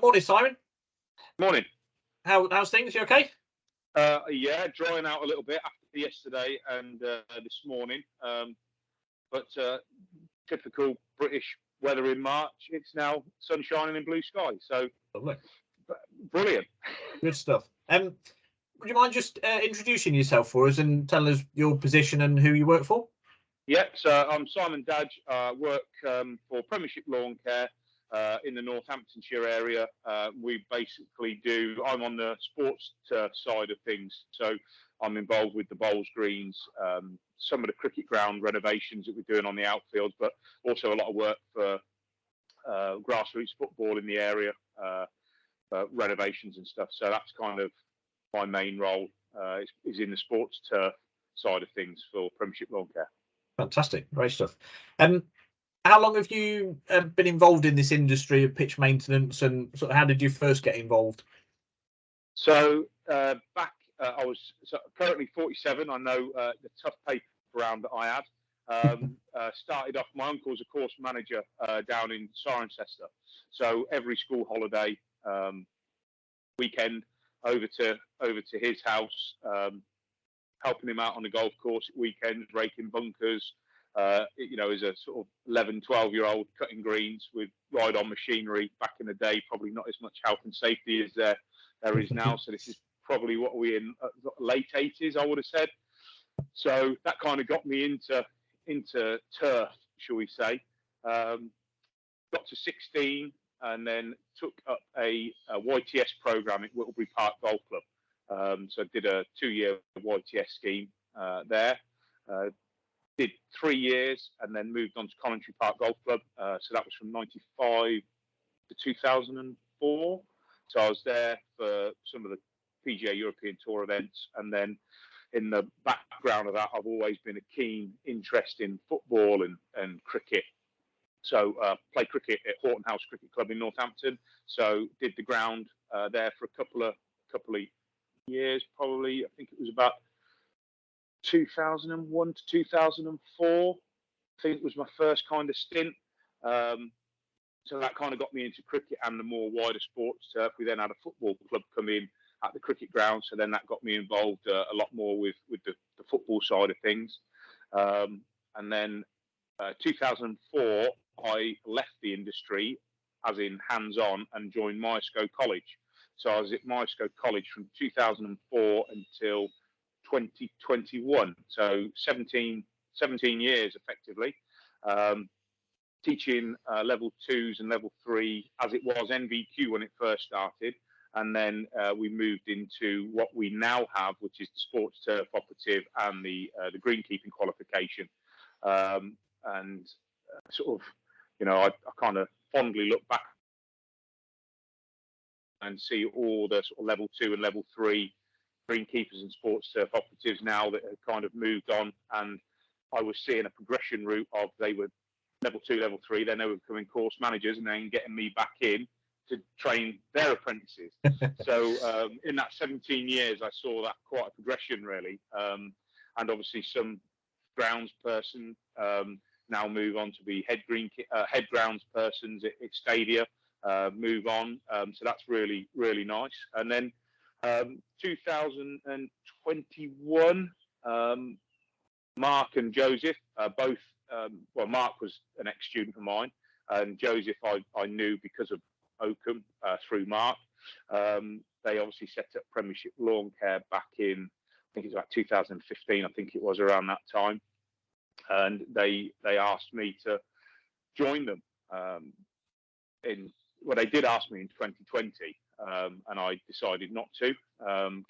Morning, Simon. Morning. How's things? You okay? Yeah, drying out a little bit after yesterday and this morning. But typical British weather in March. It's now sun shining and blue sky. So Lovely. Brilliant. Good stuff. Would you mind just introducing yourself for us and telling us your position and who you work for? Yeah, so I'm Simon Dadge. Work for Premiership Lawn Care in the Northamptonshire area. We basically I'm on the sports side of things. So I'm involved with the bowls, greens, some of the cricket ground renovations that we're doing on the outfields, but also a lot of work for grassroots football in the area, renovations and stuff. So that's kind of my main role is in the sports turf side of things for Premiership Lawn Care. Fantastic, great stuff. How long have you been involved in this industry of pitch maintenance, and sort of how did you first get involved? So I was currently 47. I know the tough paper round that I had. Started off, my uncle's a course manager down in Cirencester. So every school holiday, weekend, over to his house, helping him out on the golf course at weekends, raking bunkers, as a sort of 11, 12-year-old cutting greens with ride-on machinery. Back in the day, probably not as much health and safety as there is now. So this is probably what we're in late 80s, I would have said. So that kind of got me into turf, shall we say. Got to 16 and then took up a YTS program at Whittlebury Park Golf Club. So I did a 2-year YTS scheme there. Did 3 years and then moved on to Coventry Park Golf Club. So that was from 95 to 2004. So I was there for some of the PGA European Tour events. And then in the background of that, I've always been a keen interest in football and cricket. So played cricket at Horton House Cricket Club in Northampton. So did the ground there for a couple of years, probably. I think it was about 2001 to 2004. I think it was my first kind of stint. So that kind of got me into cricket and the more wider sports turf. We then had a football club come in at the cricket ground. So then that got me involved a lot more with the football side of things. And then 2004, I left the industry, as in hands-on, and joined Myerscough College. So I was at Myerscough College from 2004 until 2021. So 17 years, effectively. Teaching level 2s and level 3, as it was NVQ when it first started. And then we moved into what we now have, which is the sports turf operative and the greenkeeping qualification. And sort of, I kind of fondly look back and see all the sort of level 2 and level 3 greenkeepers and sports turf operatives now that have kind of moved on. And I was seeing a progression route of they were level 2, level 3, then they were becoming course managers and then getting me back in to train their apprentices. So in that 17 years, I saw that quite a progression, really. And obviously some grounds person now move on to be head grounds persons at Stadia, move on. So that's really, really nice. And then 2021, Mark and Joseph, both, Mark was an ex-student of mine, and Joseph I knew because of Oakham through Mark. They obviously set up Premiership Lawn Care back in, I think it's about 2015, I think it was around that time. And they asked me to join them. They did ask me in 2020, and I decided not to.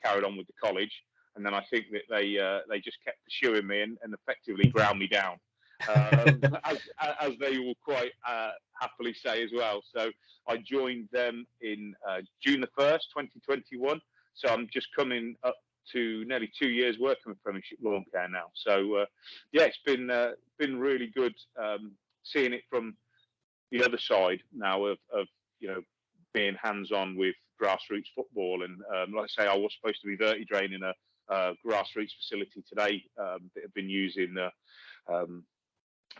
Carried on with the college, and then I think that they just kept pursuing me and effectively ground me down, as they will quite happily say as well. So I joined them in June the 1st, 2021. So I'm just coming up to nearly 2 years working with Premiership Lawn Care now. So it's been really good seeing it from the other side now of being hands-on with grassroots football. And like I say, I was supposed to be verti draining a grassroots facility today that have been using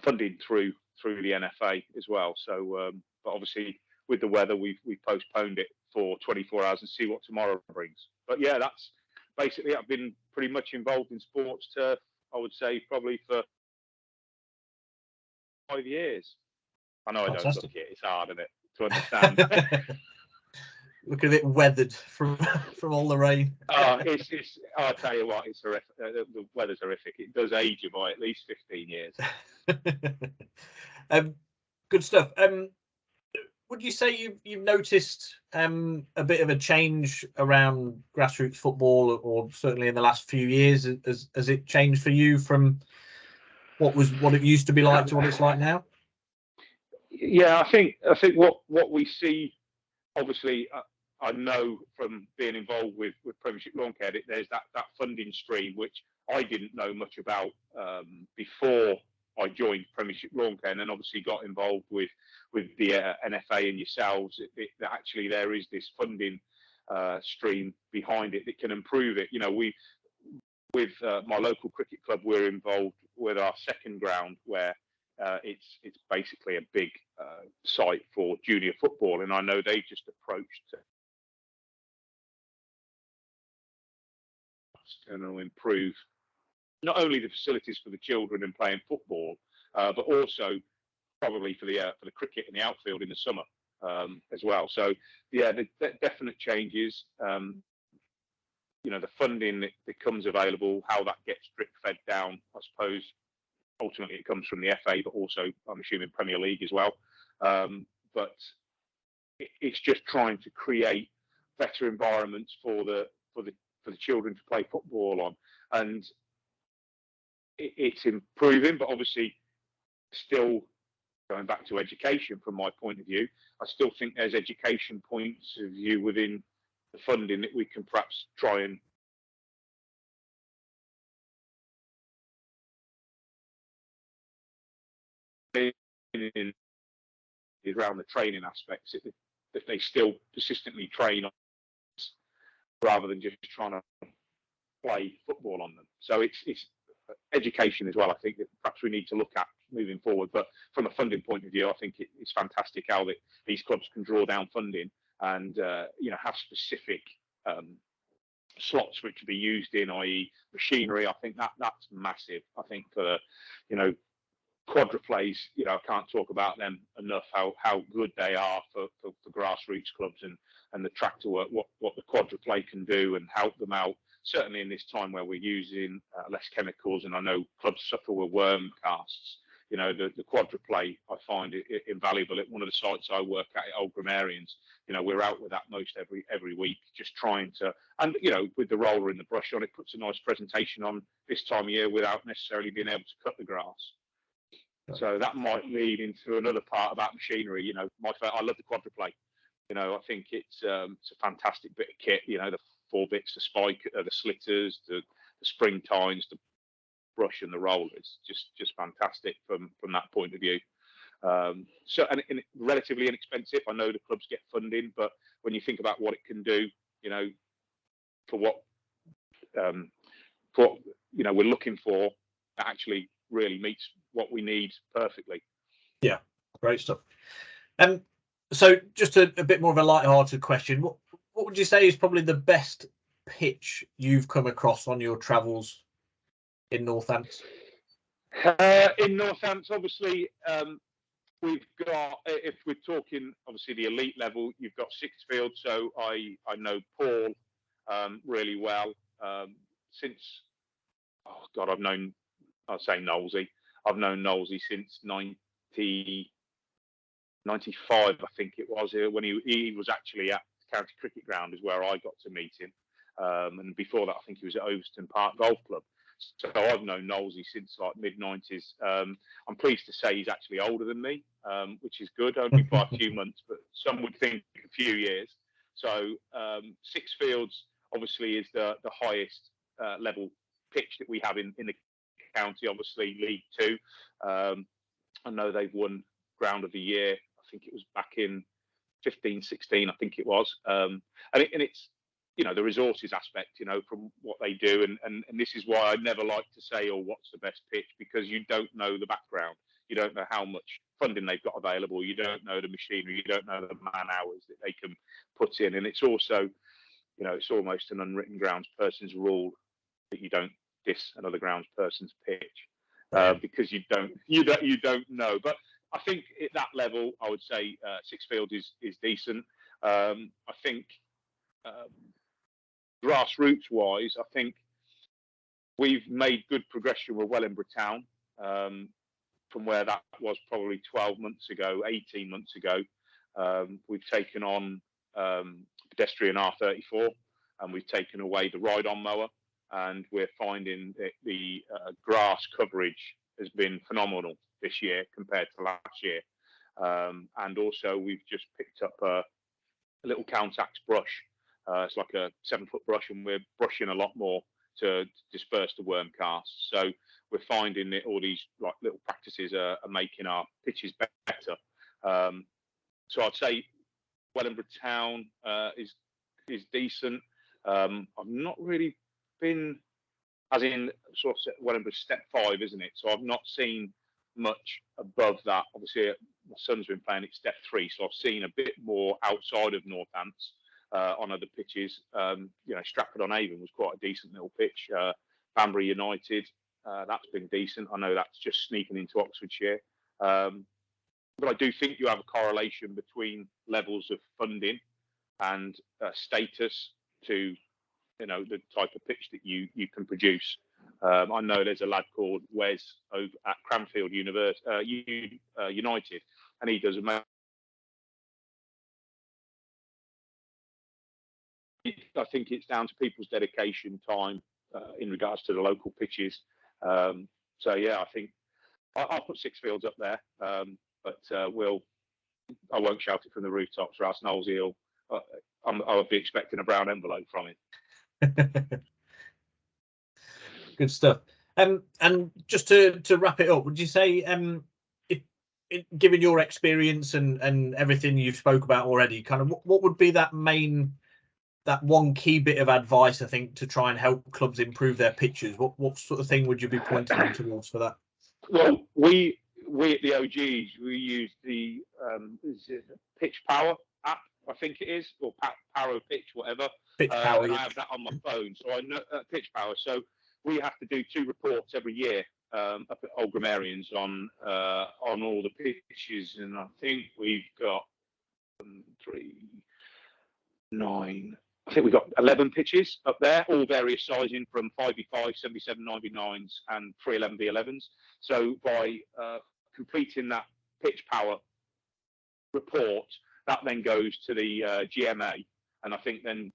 funding through the NFA as well. So but obviously with the weather, we've postponed it for 24 hours and see what tomorrow brings. But yeah, that's basically, I've been pretty much involved in sports turf, I would say, probably for 5 years. I know I don't look it. It's hard, isn't it, to understand? Looking a bit weathered from all the rain. It's. I'll tell you what, it's horrific. The weather's horrific. It does age you by at least 15 years. Good stuff. Would you say you've noticed a bit of a change around grassroots football, or certainly in the last few years? Has it changed for you from what it used to be like to what it's like now? Yeah, I think what we see, obviously, I know from being involved with Premiership Lawn Care, there's that funding stream which I didn't know much about before I joined Premiership Lawn Care, and then obviously got involved with the NFA and yourselves. That actually there is this funding stream behind it that can improve it. You know, with my local cricket club, we're involved with our second ground where it's basically a big site for junior football, and I know they just approached to improve not only the facilities for the children in playing football, but also probably for the cricket in the outfield in the summer as well. So yeah, the definite changes. You know, the funding that becomes available, how that gets drip fed down, I suppose ultimately it comes from the FA, but also I'm assuming Premier League as well. But it's just trying to create better environments for the children to play football on, and it's improving. But obviously, still going back to education from my point of view, I still think there's education points of view within the funding that we can perhaps try and around the training aspects, that they still persistently train on rather than just trying to play football on them. So it's education as well, I think, that perhaps we need to look at moving forward. But from a funding point of view, I think it's fantastic how these clubs can draw down funding and have specific slots which to be used in, i.e. machinery. I think that's massive. I think for quadruplays, I can't talk about them enough, how good they are for grassroots clubs, and the tractor work, what the quadruplay can do and help them out, certainly in this time where we're using less chemicals, and I know clubs suffer with worm casts. The quadruplay I find it invaluable. At one of the sites I work at Old Grammarians, we're out with that most every week, just trying to, and with the roller and the brush on, it puts a nice presentation on this time of year without necessarily being able to cut the grass. So that might lead into another part about machinery. I love the quadruplay. I think it's a fantastic bit of kit. The 4 bits, the spike, the slitters, the spring tines, the brush and the roller. It's just fantastic from that point of view. So and relatively inexpensive. I know the clubs get funding, but when you think about what it can do, for what we're looking for, it actually really meets what we need perfectly. Yeah, great stuff. So just a bit more of a light-hearted question. What would you say is probably the best pitch you've come across on your travels in Northants? In Northants, obviously, we've got, if we're talking obviously the elite level, you've got Sixfield. So I know Paul really well since, I'll say Knowlesy. I've known Knowlesy since 1995, I think it was, when he was actually at County Cricket Ground is where I got to meet him. And before that, I think he was at Overston Park Golf Club. So I've known Knowlesy since like mid-90s. I'm pleased to say he's actually older than me, which is good, only by a few months, but some would think a few years. So Sixfields obviously is the highest level pitch that we have in the county, obviously League 2. I know they've won Ground of the Year. I think it was back in 15-16, I think it was. And it's, the resources aspect, from what they do. And this is why I never like to say, what's the best pitch, because you don't know the background. You don't know how much funding they've got available. You don't know the machinery. You don't know the man hours that they can put in. And it's also, it's almost an unwritten groundsperson's rule that you don't diss another groundsperson's pitch because you don't know. But I think at that level, I would say Sixfield is decent. I think grassroots wise, I think we've made good progression with Wellingborough Town from where that was probably 12 months ago, 18 months ago. We've taken on pedestrian R34 and we've taken away the ride-on mower, and we're finding that the grass coverage has been phenomenal this year compared to last year. And also we've just picked up a little Countax brush. It's like a 7-foot brush, and we're brushing a lot more to disperse the worm casts. So we're finding that all these like little practices are making our pitches better. So I'd say Wellingborough Town is decent. I've not really been, as in sort of Wellingborough step 5, isn't it? So I've not seen much above that. Obviously, my son's been playing at step 3, so I've seen a bit more outside of Northants on other pitches. Stratford on Avon was quite a decent little pitch. Banbury United, that's been decent. I know that's just sneaking into Oxfordshire. But I do think you have a correlation between levels of funding and status to, the type of pitch that you can produce. I know there's a lad called Wes over at Cranfield United, and he does amazing. I think it's down to people's dedication time in regards to the local pitches. So yeah, I think I'll put Sixfields up there, but I won't shout it from the rooftops, or else Knowlesy I'll be expecting a brown envelope from it. Good stuff. And just to wrap it up, would you say, given your experience and everything you've spoke about already, kind of what would be that one key bit of advice, I think, to try and help clubs improve their pitches? What sort of thing would you be pointing them towards for that? Well, we at the OGs, we use the Pitch Power app, I think it is, or Power Pitch, whatever. Pitch Power, and I have that on my phone, so I know Pitch Power. So we have to do 2 reports every year up at Old Grammarians on all the pitches, and I think we've got 3, 9. I think we've got 11 pitches up there, all various sizing from 5v5, 77 9v9s, and 311v11s. So by completing that Pitch Power report, that then goes to the GMA, and I think then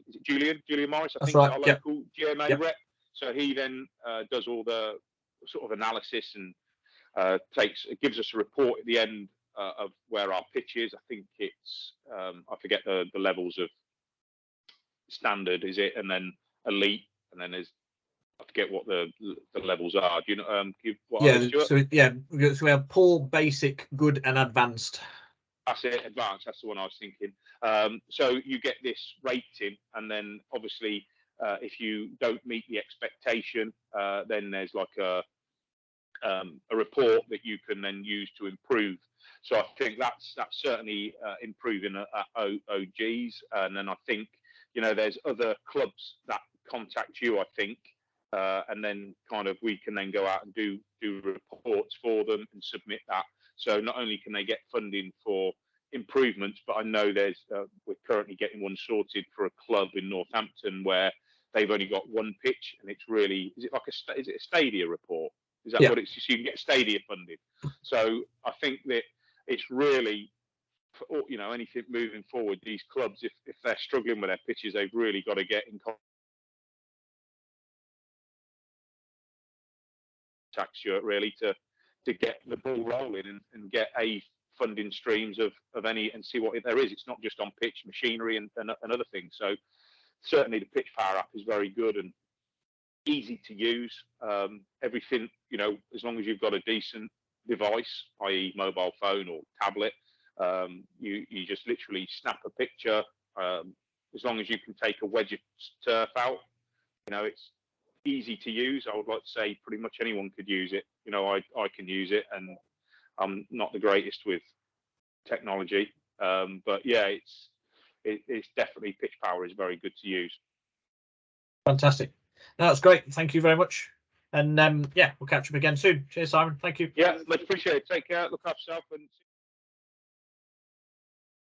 is it Julian Morris? I think right. Our local GMA rep. So he then does all the sort of analysis and gives us a report at the end of where our pitch is. I think it's I forget the levels of standard, is it, and then elite, and then there's I forget what the levels are. Do you know? So we have poor, basic, good, and advanced. That's it, advanced. That's the one I was thinking. So you get this rating, and then obviously if you don't meet the expectation, then there's like a report that you can then use to improve. So I think that's certainly improving at OGs, and then I think there's other clubs that contact you, I think, and then kind of we can then go out and do reports for them and submit that. So not only can they get funding for improvements, but I know we're currently getting one sorted for a club in Northampton where they've only got one pitch, and it's really, is it a stadia report? Is that what it's? So you can get stadia funding. So I think that it's really, anything moving forward, these clubs, if they're struggling with their pitches, they've really got to get in contact really to get the ball rolling and get funding streams of any, and see what there is. It's not just on pitch, machinery and other things. So certainly the Pitch Power app is very good and easy to use. Everything, as long as you've got a decent device, i.e. mobile phone or tablet, you just literally snap a picture. As long as you can take a wedge of turf out, it's easy to use. I would like to say pretty much anyone could use it. You know, I can use it, and I'm not the greatest with technology, but yeah, it's definitely, pitch power is very good to use. Fantastic. No, that's great. Thank you very much. And yeah, we'll catch up again soon. Cheers, Simon. Thank you. Yeah, much appreciated. Take care. Look after yourself. And